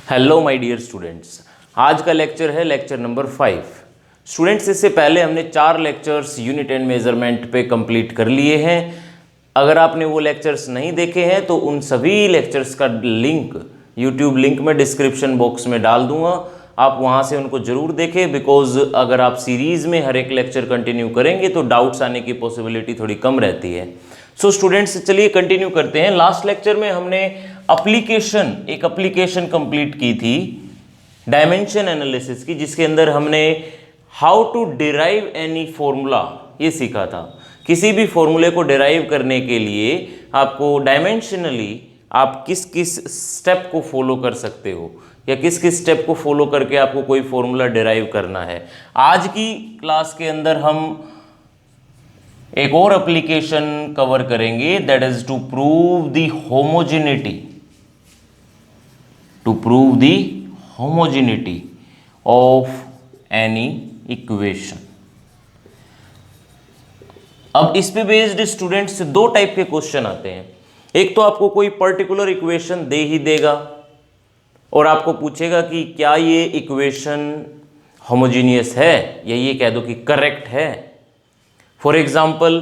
Hello my dear students, आज का lecture है लेक्चर नंबर 5। स्टूडेंट्स, इससे पहले हमने 4 लेक्चर्स यूनिट एंड मेजरमेंट पे कंप्लीट कर लिए हैं। अगर आपने वो लेक्चर्स नहीं देखे हैं तो उन सभी लेक्चर्स का लिंक यूट्यूब लिंक में डिस्क्रिप्शन बॉक्स में डाल दूंगा, आप वहाँ से उनको ज़रूर देखें। बिकॉज अगर आप सीरीज़ में हर एक लेक्चर कंटिन्यू करेंगे तो डाउट्स आने की पॉसिबिलिटी थोड़ी कम रहती है। सो स्टूडेंट्स, चलिए कंटिन्यू करते हैं। लास्ट लेक्चर में हमने एक एप्लीकेशन कंप्लीट की थी डायमेंशन एनालिसिस की, जिसके अंदर हमने how to derive any formula ये सीखा था। किसी भी फॉर्मूले को डिराइव करने के लिए आपको डायमेंशनली आप किस किस स्टेप को फॉलो कर सकते हो या किस किस स्टेप को फॉलो करके आपको कोई फॉर्मूला डिराइव करना है। आज की क्लास के अंदर हम एक और एप्लीकेशन कवर करेंगे, that is to prove the homogeneity of any equation. अब इस पे बेस्ड स्टूडेंट्स 2 टाइप के क्वेश्चन आते हैं। एक तो आपको कोई पर्टिकुलर इक्वेशन दे ही देगा और आपको पूछेगा कि क्या ये इक्वेशन होमोजीनियस है, या ये कह दो कि करेक्ट है। फॉर एग्जाम्पल,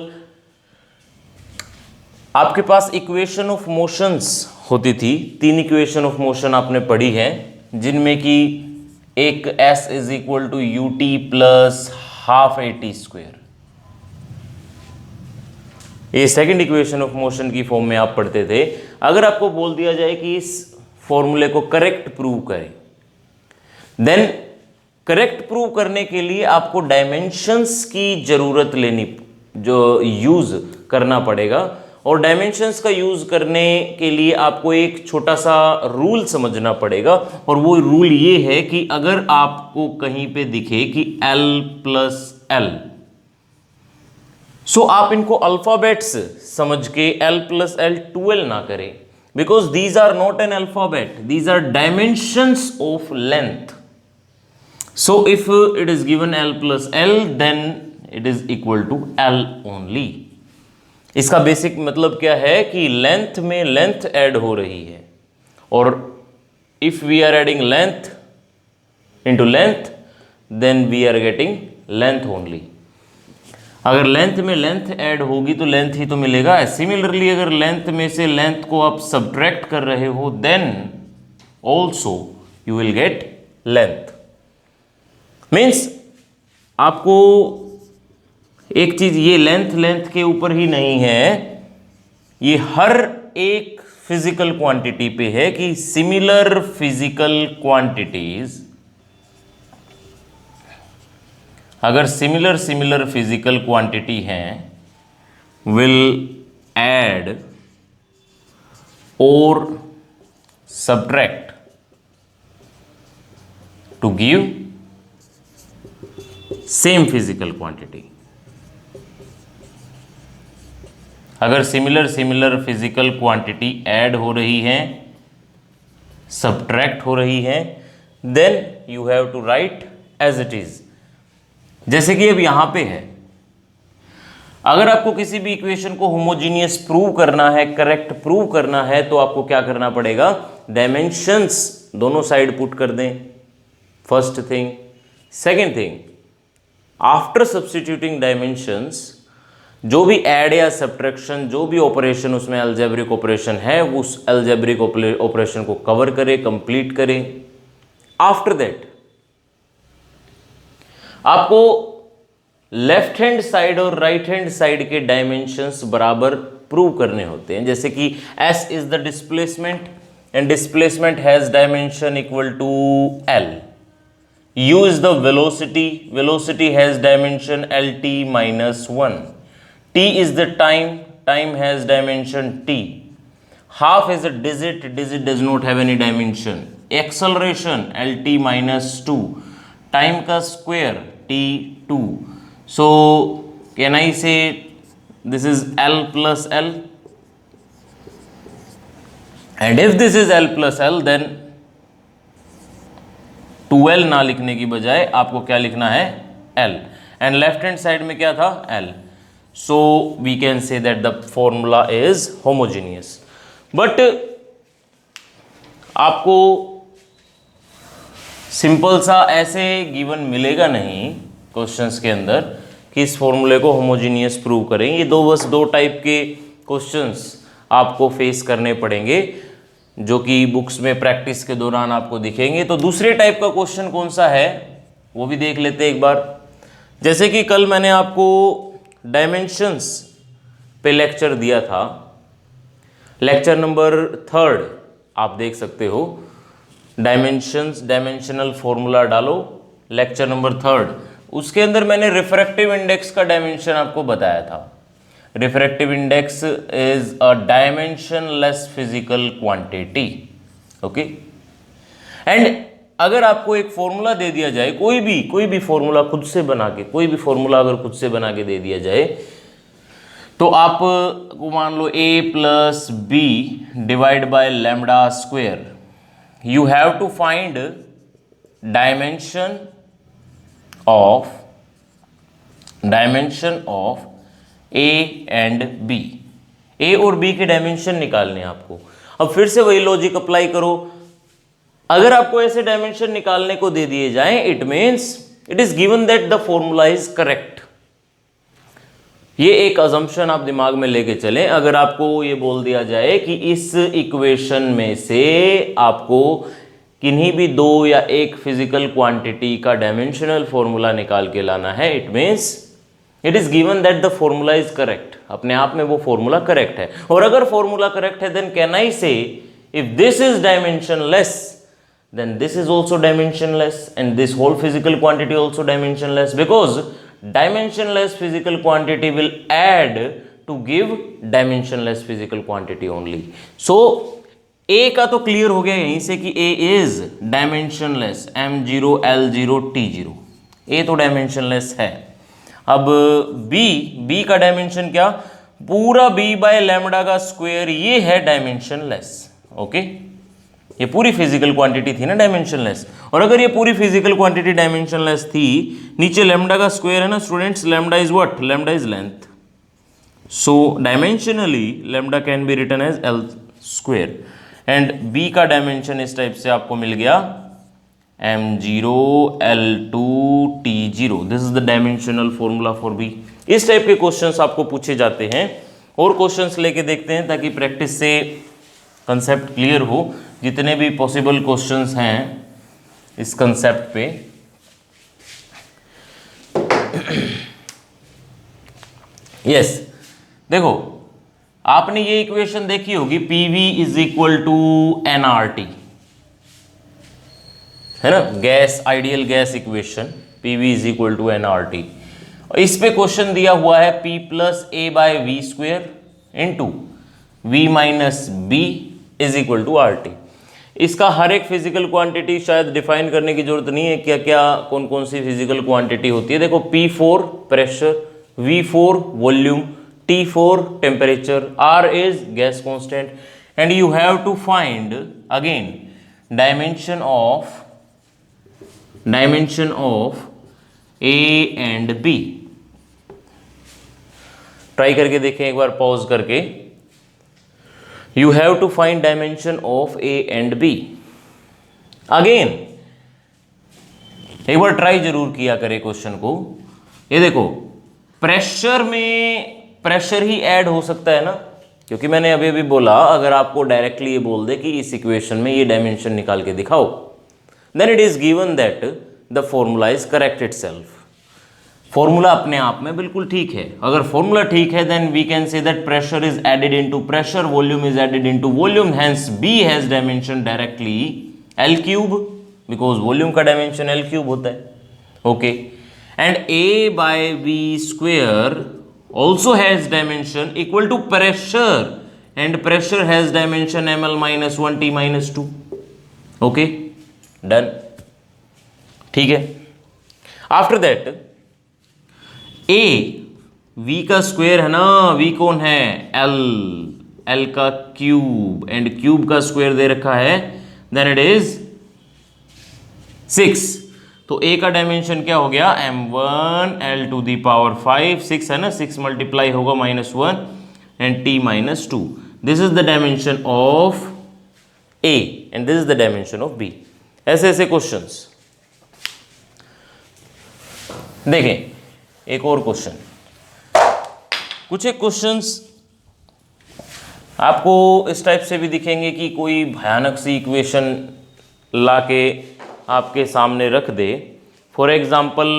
आपके पास इक्वेशन ऑफ मोशंस होती थी, 3 इक्वेशन ऑफ मोशन आपने पढ़ी है, जिनमें कि एक s is equal to u t plus half a t square, ये सेकंड इक्वेशन ऑफ मोशन की फॉर्म में आप पढ़ते थे। अगर आपको बोल दिया जाए कि इस फॉर्मूले को करेक्ट प्रूव करें, देन करेक्ट प्रूव करने के लिए आपको डायमेंशंस की जरूरत यूज करना पड़ेगा। और डायमेंशंस का यूज करने के लिए आपको एक छोटा सा रूल समझना पड़ेगा, और वो रूल ये है कि अगर आपको कहीं पे दिखे कि L प्लस L, सो आप इनको अल्फाबेट्स समझ के L प्लस L 2L ना करें, because these are not an alphabet, these are dimensions of length. So if it is given L plus L, then it is equal to L only। इसका basic मतलब क्या है कि length में length add हो रही है, और if we are adding length into length, then we are getting length only। अगर लेंथ में लेंथ ऐड होगी तो लेंथ ही तो मिलेगा। सिमिलरली अगर लेंथ में से लेंथ को आप सब्ट्रैक्ट कर रहे हो, then also you will get length। Means आपको एक चीज, ये लेंथ के ऊपर ही नहीं है, ये हर एक फिजिकल क्वांटिटी पे है कि सिमिलर फिजिकल क्वांटिटीज, अगर सिमिलर फिजिकल क्वांटिटी हैं, विल ऐड और subtract to give same physical quantity. अगर सिमिलर फिजिकल क्वांटिटी ऐड हो रही है, सब्ट्रैक्ट हो रही है, then you have to write as it is. जैसे कि अब यहां पे है, अगर आपको किसी भी इक्वेशन को होमोजीनियस प्रूव करना है, करेक्ट प्रूव करना है, तो आपको क्या करना पड़ेगा, डायमेंशंस दोनों साइड पुट कर दें, first thing. Second thing, after substituting dimensions, जो भी ऐड या सब्ट्रैक्शन, जो भी ऑपरेशन उसमें अलजेब्रिक ऑपरेशन है, उस अलजेब्रिक ऑपरेशन को कवर करें, कंप्लीट करें। आफ्टर दैट आपको लेफ्ट हैंड साइड और राइट हैंड साइड के डायमेंशंस बराबर प्रूव करने होते हैं। जैसे कि S is the displacement and displacement has dimension equal to L। U is the velocity has dimension LT minus 1। T is the time has dimension T। Half is a digit does not have any dimension। Acceleration LT minus 2। Time का square T2। So can I say this is L plus L? And if this is L plus L, then 2L ना लिखने की बजाय आपको क्या लिखना है, L। And left hand side में क्या था, L। So we can say that the formula is homogeneous. But आपको सिंपल सा ऐसे गिवन मिलेगा नहीं क्वेश्चंस के अंदर कि इस फॉर्मूले को होमोजीनियस प्रूव करें। ये बस दो टाइप के क्वेश्चंस आपको फेस करने पड़ेंगे जो कि बुक्स में प्रैक्टिस के दौरान आपको दिखेंगे। तो दूसरे टाइप का क्वेश्चन कौन सा है वो भी देख लेते हैं एक बार। जैसे कि कल मैंने आपको डायमेंशंस पे लेक्चर दिया था, लेक्चर नंबर 3 आप देख सकते हो, डायमेंशंस डायमेंशनल फॉर्मूला डालो, लेक्चर नंबर 3। उसके अंदर मैंने रिफ्रैक्टिव इंडेक्स का डायमेंशन आपको बताया था। Refractive index is a dimensionless physical quantity, okay. And अगर आपको एक फॉर्मूला दे दिया जाए, कोई भी फॉर्मूला खुद से बना के, कोई भी फॉर्मूला अगर खुद से बना के दे दिया जाए, तो आप को मान लो a plus b divide by lambda square, you have to find dimension of a and b। a और b के डायमेंशन निकालने हैं आपको। अब फिर से वही लॉजिक अप्लाई करो। अगर आपको ऐसे डायमेंशन निकालने को दे दिए जाएं, it means it is given that the formula is correct. ये एक अजम्पशन आप दिमाग में लेके चलें। अगर आपको ये बोल दिया जाए कि इस इक्वेशन में से आपको किन्हीं भी दो या एक फिजिकल क्वांटिटी का डायमेंशनल फॉर्मूला निकाल के लाना है, it means it is given that the formula is correct. अपने आप में वो फॉर्मूला करेक्ट है। और अगर फॉर्मूला करेक्ट है, देन कैन आई से if this is dimensionless, then this is also dimensionless and this whole physical quantity also dimensionless, because dimensionless physical quantity will add to give dimensionless physical quantity only. So A का तो clear हो गया यहीं से कि A is dimensionless, M0 L0 T0, A तो dimensionless है। अब B का डायमेंशन क्या, पूरा B बाय लैम्डा का स्क्वायर, ये है डायमेंशनलेस, ओके। ये पूरी फिजिकल क्वांटिटी थी ना डायमेंशनलेस। और अगर ये पूरी फिजिकल क्वांटिटी डायमेंशनलेस थी, नीचे लैम्डा का स्क्वायर है ना students, lambda is what, lambda is length. So dimensionally lambda can be written as L square. And b का डायमेंशन इस टाइप से आपको मिल गया M0 L2 T0। This is the dimensional formula for b. इस type के questions आपको पूछे जाते हैं। और क्वेश्चंस लेके देखते हैं ताकि प्रैक्टिस से कंसेप्ट क्लियर हो। जितने भी पॉसिबल क्वेश्चंस हैं इस कंसेप्ट पे, यस देखो आपने ये इक्वेशन देखी होगी, PV is equal to nRT, है ना, gas, ideal gas equation, PV is equal to nRT। और इस पे क्वेश्चन दिया हुआ है P plus A by v square into V minus b is equal to RT। इसका हर एक फिजिकल क्वांटिटी शायद डिफाइन करने की जरूरत नहीं है, क्या क्या कौन कौन सी फिजिकल क्वांटिटी होती है। देखो P4 pressure, V4 volume, T4 temperature, R is gas constant. And you have to find again dimension of A and B। Try करके देखें एक बार पॉज करके। You have to find dimension of A and B. Again, एक बार try जरूर किया करें question को। ये देखो प्रेशर में प्रेशर ही ऐड हो सकता है ना, क्योंकि मैंने अभी अभी बोला अगर आपको डायरेक्टली ये बोल दे कि इस इक्वेशन में ये डायमेंशन निकाल के दिखाओ, then it is given that the formula is correct itself. Formula अपने आप में बिल्कुल ठीक है। अगर फॉर्मूला ठीक है then we can say that pressure is added into pressure, volume is added into volume, hence b has dimension directly L cube, because volume का डायमेंशन L क्यूब होता है, okay. And A by V square also has dimension equal to pressure, and pressure has dimension ml minus 1 T minus 2, okay done, ठीक है। After that A V का square है ना, V कौन है, L का क्यूब, एंड क्यूब का square दे रखा है, देन इट इज 6। तो A का डायमेंशन क्या हो गया, M1 L to the power 5, 6 है ना, 6 मल्टीप्लाई होगा -1 and T minus 2। This is the dimension of A and this is the dimension of B। ऐसे ऐसे क्वेश्चंस देखें एक और क्वेश्चन, कुछ एक क्वेश्चंस आपको इस टाइप से भी दिखेंगे कि कोई भयानक सी इक्वेशन लाके आपके सामने रख दे। For example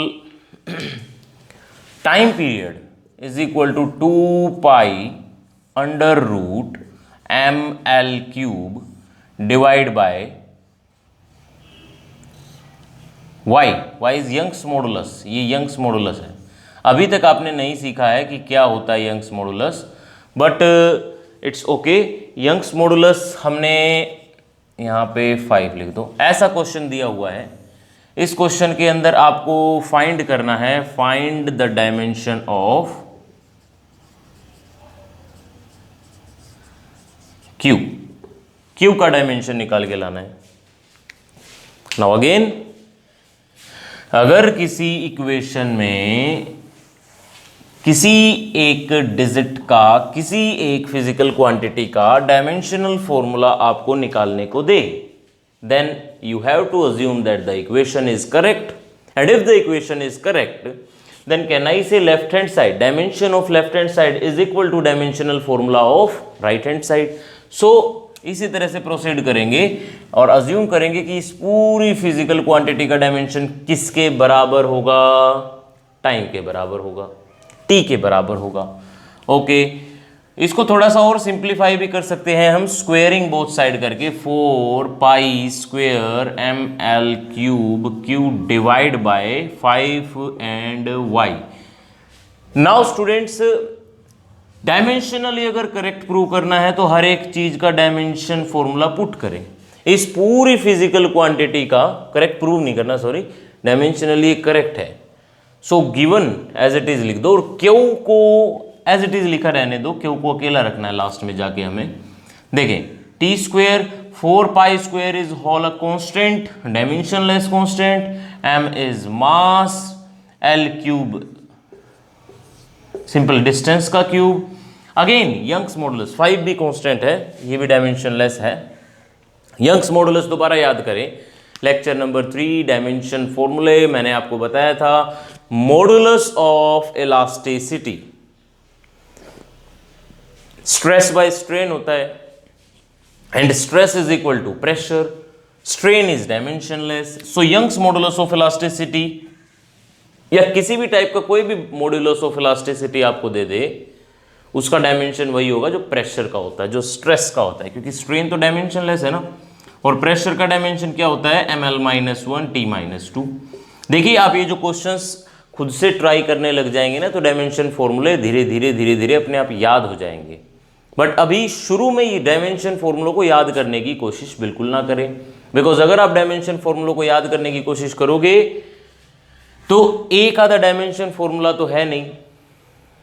time period is equal to 2 under root ml³ divide by y is Young's modulus. ये यंग्स मॉडुलस है। अभी तक आपने नहीं सीखा है कि क्या होता है Young's modulus, but it's okay. Young's modulus हमने यहाँ पे 5 लिख दो। ऐसा क्वेश्चन दिया हुआ है, इस क्वेश्चन के अंदर आपको फाइंड करना है, find the dimension of Q का डायमेंशन निकाल के लाना है। नाउ अगेन, अगर किसी इक्वेशन में किसी एक डिजिट का, किसी एक फिजिकल क्वांटिटी का डायमेंशनल फॉर्मूला आपको निकालने को दे, then you have to assume that the equation is correct, and if the equation is correct, then can I say left hand side, dimension of left hand side is equal to dimensional formula of right hand side. So इसी तरह से proceed करेंगे और assume करेंगे कि इस पूरी physical quantity का डायमेंशन किसके बराबर होगा, टाइम के बराबर होगा, टी के बराबर होगा। ओके, इसको थोड़ा सा और सिंप्लीफाई भी कर सकते हैं हम, स्क्वेयरिंग बोथ साइड करके 4 ml³ Q divide by 5 and y। Now students, dimensionally अगर करेक्ट प्रूव करना है तो हर एक चीज का डायमेंशन फॉर्मूला पुट करें। इस पूरी फिजिकल क्वांटिटी का करेक्ट प्रूव नहीं करना, सॉरी, डायमेंशनली करेक्ट है। So given as it is लिख दो और क्यू को एज इट इज लिखा रहने दो, क्यू को अकेला रखना है लास्ट में जाके हमें। देखें, T square 4π² is whole a constant, dimensionless constant, m is mass, l³ simple distance का क्यूब। अगेन यंग्स मॉडुलस 5 भी कांस्टेंट है, ये भी डायमेंशनलेस है। यंग्स मॉडुलस दोबारा याद करें, लेक्चर नंबर 3 डायमेंशन फॉर्मूले मैंने आपको बताया था। Modulus of elasticity, stress by strain होता है, and stress is equal to pressure, strain is dimensionless. So Young's modulus of elasticity या किसी भी टाइप का कोई भी मॉडुलस ऑफ इलास्टिसिटी आपको दे दे, उसका डायमेंशन वही होगा जो प्रेशर का होता है, जो स्ट्रेस का होता है, क्योंकि स्ट्रेन तो डायमेंशनलेस है ना। और प्रेशर का डायमेंशन क्या होता है, ml-1 T-2। देखिए, आप ये जो क्वेश्चंस खुद से ट्राई करने लग जाएंगे ना, तो डायमेंशन फॉर्मूले धीरे धीरे अपने आप याद हो जाएंगे। बट अभी शुरू में ये डायमेंशन फॉर्मूलों को याद करने की कोशिश बिल्कुल ना करें, बिकॉज अगर आप डायमेंशन फॉर्मूलों को याद करने की कोशिश करोगे तो एक आधा डायमेंशन फॉर्मूला तो है नहीं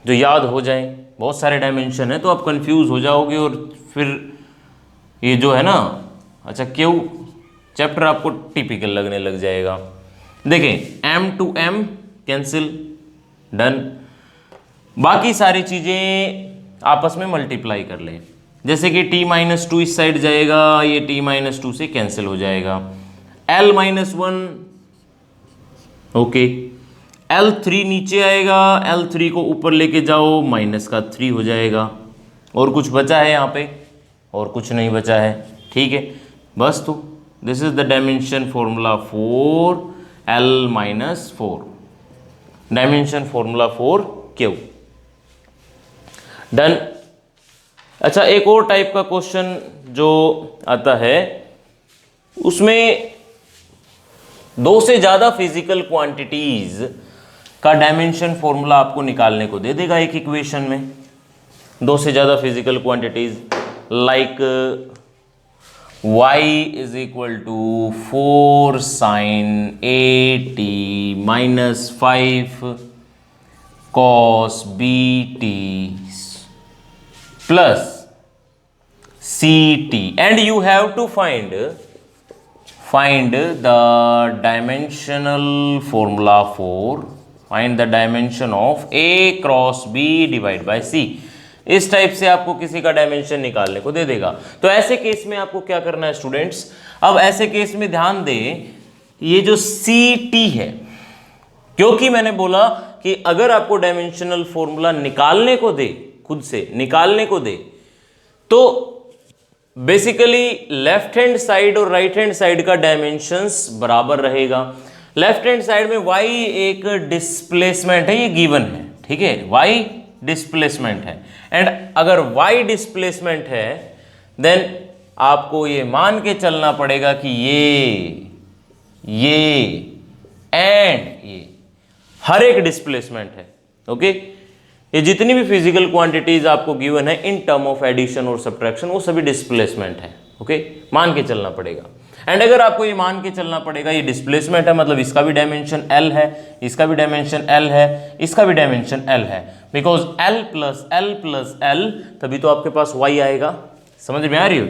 जो याद हो जाए, बहुत सारे डायमेंशन है, तो आप कंफ्यूज हो जाओगे और फिर ये जो है ना, अच्छा क्यों चैप्टर आपको टिपिकल लगने लग जाएगा। देखें, m to m cancel, done. बाकी सारी चीज़ें आपस में मल्टीप्लाई कर लें, जैसे कि t-2 इस साइड जाएगा, ये t-2 से कैंसिल हो जाएगा। l-1 ओके, L3 नीचे आएगा, L3 को ऊपर लेके जाओ, -3 हो जाएगा। और कुछ बचा है यहाँ पे? और कुछ नहीं बचा है, ठीक है बस। तो this is the dimension formula for L-4, dimension formula for Q, done. अच्छा, एक और टाइप का क्वेश्चन जो आता है, उसमें 2 से ज़्यादा फिजिकल क्वांटिटीज का डायमेंशन फॉर्मूला आपको निकालने को दे देगा एक इक्वेशन में। 2 से ज़्यादा physical quantities like y is equal to 4 sin AT -5 cos BT plus CT, and you have to find the dimensional formula for, find the dimension of A cross B divide by C। इस type से आपको किसी का dimension निकालने को दे देगा। तो ऐसे केस में आपको क्या करना है स्टूडेंट्स, अब ऐसे केस में ध्यान दें, ये जो CT है, क्योंकि मैंने बोला कि अगर आपको डायमेंशनल फॉर्मूला निकालने को दे, खुद से निकालने को दे, तो बेसिकली लेफ्ट हैंड साइड और राइट हैंड साइड का डायमेंशंस बराबर रहेगा। लेफ्ट हैंड साइड में y एक डिस्प्लेसमेंट है, ये गिवन है, ठीक है, y डिस्प्लेसमेंट है। एंड अगर y डिस्प्लेसमेंट है देन आपको ये मान के चलना पड़ेगा कि ये एंड ये हर एक डिस्प्लेसमेंट है। ओके, ये जितनी भी फिजिकल क्वांटिटीज आपको गिवन है इन टर्म ऑफ एडिशन और सब्ट्रैक्शन, वो सभी डिस्प्लेसमेंट है। ओके, मान के चलना पड़ेगा। एंड अगर आपको ये मान के चलना पड़ेगा ये डिस्प्लेसमेंट है, मतलब इसका भी डायमेंशन L है, इसका भी डायमेंशन L है, इसका भी डायमेंशन L है, बिकॉज L प्लस L तभी तो आपके पास y आएगा। समझ में आ रही हो?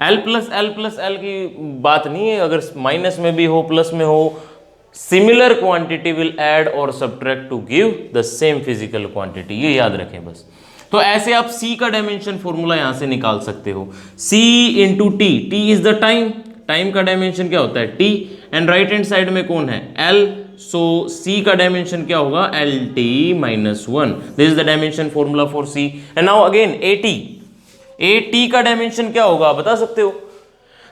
L प्लस L की बात नहीं है, अगर माइनस में भी हो प्लस में हो, सिमिलर क्वांटिटी विल ऐड और subtract to give the same physical quantity, ये याद रखें बस। तो ऐसे आप C का डायमेंशन फॉर्मूला यहां से निकाल सकते हो, C into T, T is the time, time का डायमेंशन क्या होता है T, and right hand side में कौन है L, सो C का डायमेंशन क्या होगा LT minus 1, this is the dimension formula for C। And now again AT का डायमेंशन क्या होगा बता सकते हो?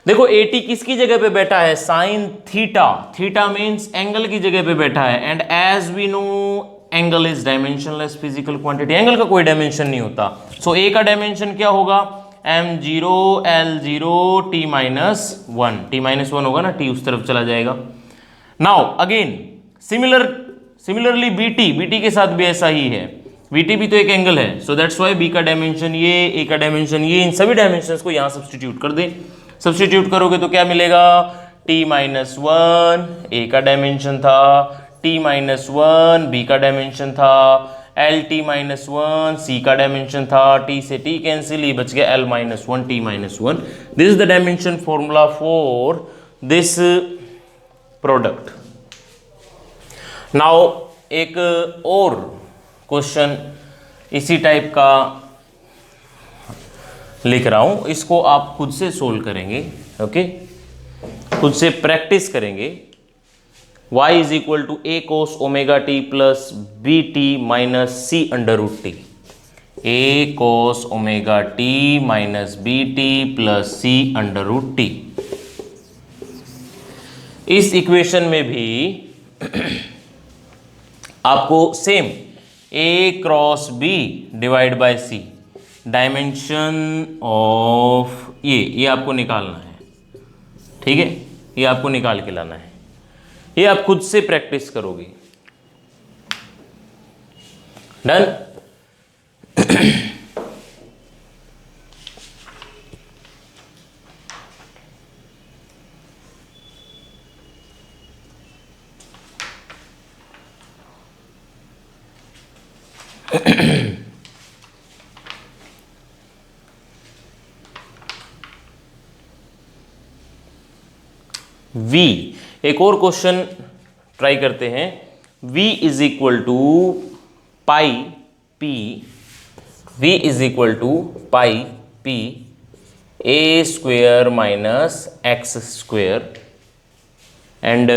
देखो AT किसकी जगह पे बैठा है, sine theta, theta means angle की जगह पे बैठा है। And as we know angle is dimensionless physical quantity, angle का कोई डायमेंशन नहीं होता। सो A का डायमेंशन क्या होगा m0 L0 t माइनस 1 होगा ना, t उस तरफ चला जाएगा। नाउ अगेन सिमिलरली BT के साथ भी ऐसा ही है, BT भी तो एक एंगल है, सो दैट्स वाई B का डायमेंशन ये, A का डायमेंशन ये, इन सभी डायमेंशंस को यहाँ सब्स्टिट्यूट कर दे। सब्स्टिट्यूट करोगे तो क्या मिलेगा t माइनस 1 A का डायमेंशन था, t माइनस 1 B का डायमेंशन था, LT माइनस 1 C का डायमेंशन था, t से t कैंसिल, ही बच गया L minus 1 T minus 1। This is the dimension formula for this product. Now एक और क्वेश्चन इसी टाइप का लिख रहा हूं, इसको आप खुद से सोल्व करेंगे। ओके, खुद से प्रैक्टिस करेंगे। y is equal to a cos omega t plus b t minus c under root t, a cos omega t minus b t plus c under root t. इस equation में भी आपको same a cross b divide by c, dimension of ये आपको निकालना है, ठीक है, ये आपको निकाल के लाना है, ये आप खुद से प्रैक्टिस करोगे। डन। V, एक और क्वेश्चन ट्राई करते हैं। V is equal to pi p, V is equal to pi p a square minus x square and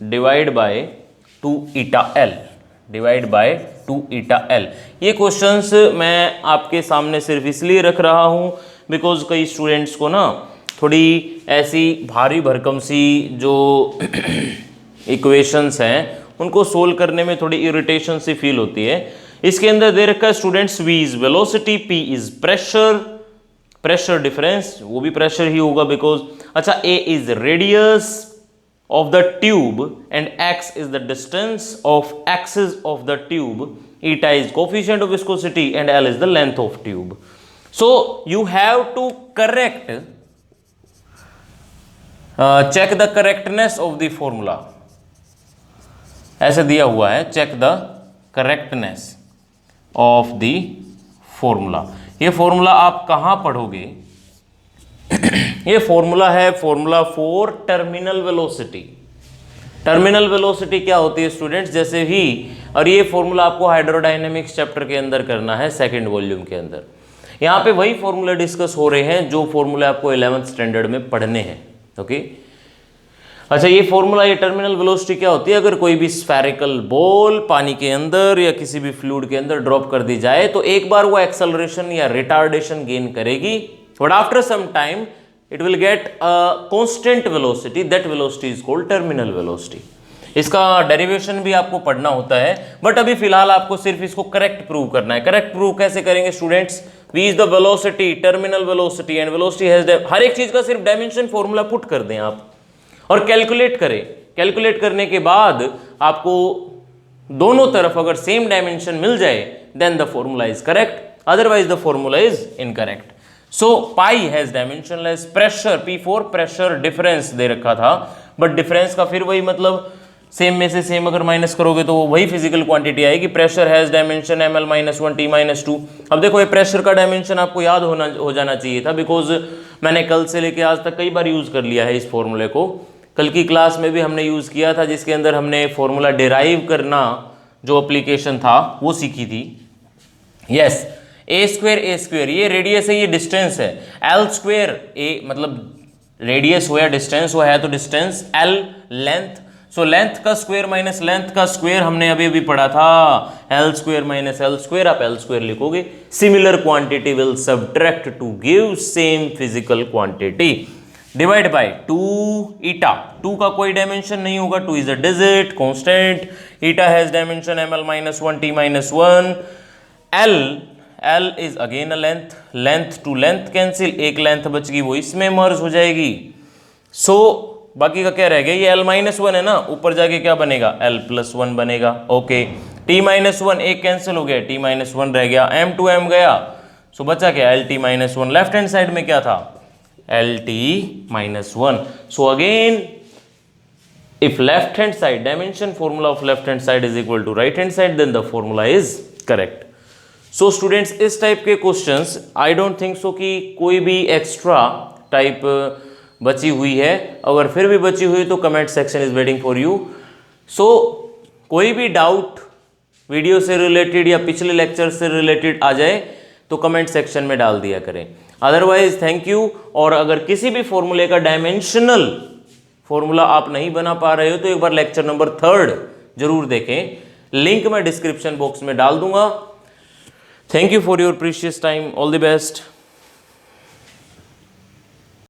divide by 2 eta l, divide by 2 eta l. ये questions मैं आपके सामने सिर्फ इसलिए रख रहा हूँ बिकॉज कई स्टूडेंट्स को ना थोड़ी ऐसी भारी भरकम सी जो इक्वेशंस हैं उनको सोल्व करने में थोड़ी इरिटेशन सी फील होती है। इसके अंदर दे रखा है students v is velocity, p is pressure difference, वो भी प्रेशर ही होगा बिकॉज, अच्छा a is radius of the tube and x is the distance of axis of the tube, eta is coefficient of viscosity and l is the length of tube. So you have to correct check the correctness of the formula, ऐसे दिया हुआ है, check the correctness of the formula. ये formula आप कहां पढ़ोगे? ये formula है formula for terminal velocity. Terminal velocity क्या होती है स्टूडेंट्स? जैसे ही, और ये फॉर्मूला आपको हाइड्रोडायनेमिक्स चैप्टर के अंदर करना है, सेकेंड वॉल्यूम के अंदर। यहाँ पे वही फॉर्मूले डिस्कस हो रहे हैं जो फॉर्मूले आपको 11th स्टैंडर्ड में पढ़ने हैं। ओके, अच्छा, ये फॉर्मूला, ये टर्मिनल वेलोसिटी क्या होती है? अगर कोई भी स्फेरिकल बॉल पानी के अंदर या किसी भी फ्लूइड के अंदर ड्रॉप कर दी जाए तो एक बार वो एक्सेलरेशन या रिटार्डेशन गेन करेगी, but after some time it will get a constant velocity, that velocity is called terminal velocity. इसका डेरिवेशन भी आपको पढ़ना होता है, बट अभी फिलहाल आपको सिर्फ इसको करेक्ट प्रूव करना है। करेक्ट प्रूव कैसे करेंगे students? v is the velocity, terminal velocity and velocity has, हर एक चीज का सिर्फ डायमेंशन फॉर्मूला पुट कर दें आप और कैलकुलेट करें। कैलकुलेट करने के बाद आपको दोनों तरफ अगर सेम डायमेंशन मिल जाए then the formula is correct, otherwise the formula is incorrect. So pi has dimensionless, pressure P4 pressure difference दे रखा था, बट डिफरेंस का फिर वही मतलब सेम में से सेम अगर माइनस करोगे तो वही फिजिकल क्वांटिटी आएगी। Pressure has dimension ml-1 t-2। अब देखो ये प्रेशर का डायमेंशन आपको याद हो जाना चाहिए था, बिकॉज मैंने कल से लेके आज तक कई बार यूज कर लिया है इस फॉर्मूले को। कल की क्लास में भी हमने यूज किया था, जिसके अंदर हमने फॉर्मूला डिराइव करना जो एप्लीकेशन था वो सीखी थी। यस, ए स्क्वेयर ये रेडियस है, ये डिस्टेंस है। एल स्क्वेयर, ए मतलब रेडियस हो या डिस्टेंस हो, है तो distance, L length, so length का स्क्वायर माइनस लेंथ का स्क्वायर हमने अभी अभी पढ़ा था, L square minus L square, आप एल स्क्वायर लिखोगे। Similar quantity will subtract to give same physical quantity, divide by 2 eta. 2 का कोई डायमेंशन नहीं होगा, 2 is a digit constant, eta has dimension ml-1 t-1, L is again a length, length to length cancel, एक length बच गई वो इसमें मर्ज हो जाएगी। सो बाकी का क्या रह गया? ये l-1 है ना, ऊपर जाके क्या बनेगा? l+1 बनेगा। ओके, t-1 एक कैंसिल हो गया, t-1 रह गया, m to m गया, सो बचा क्या? lt-1। लेफ्ट हैंड साइड में क्या था? lt-1। So again if left hand side, dimension formula of left hand side is equal to right hand side, then the formula is correct. So students, इस type के questions I don't think so कि कोई भी extra type बची हुई है। अगर फिर भी बची हुई तो comment section is waiting for you. So कोई भी डाउट वीडियो से रिलेटेड या पिछले लेक्चर से रिलेटेड आ जाए तो कमेंट सेक्शन में डाल दिया करें। Otherwise thank you. और अगर किसी भी फॉर्मूले का डायमेंशनल फॉर्मूला आप नहीं बना पा रहे हो तो एक बार लेक्चर नंबर 3 जरूर देखें, लिंक मैं डिस्क्रिप्शन बॉक्स में डाल दूंगा। Thank you for your precious time, all the best.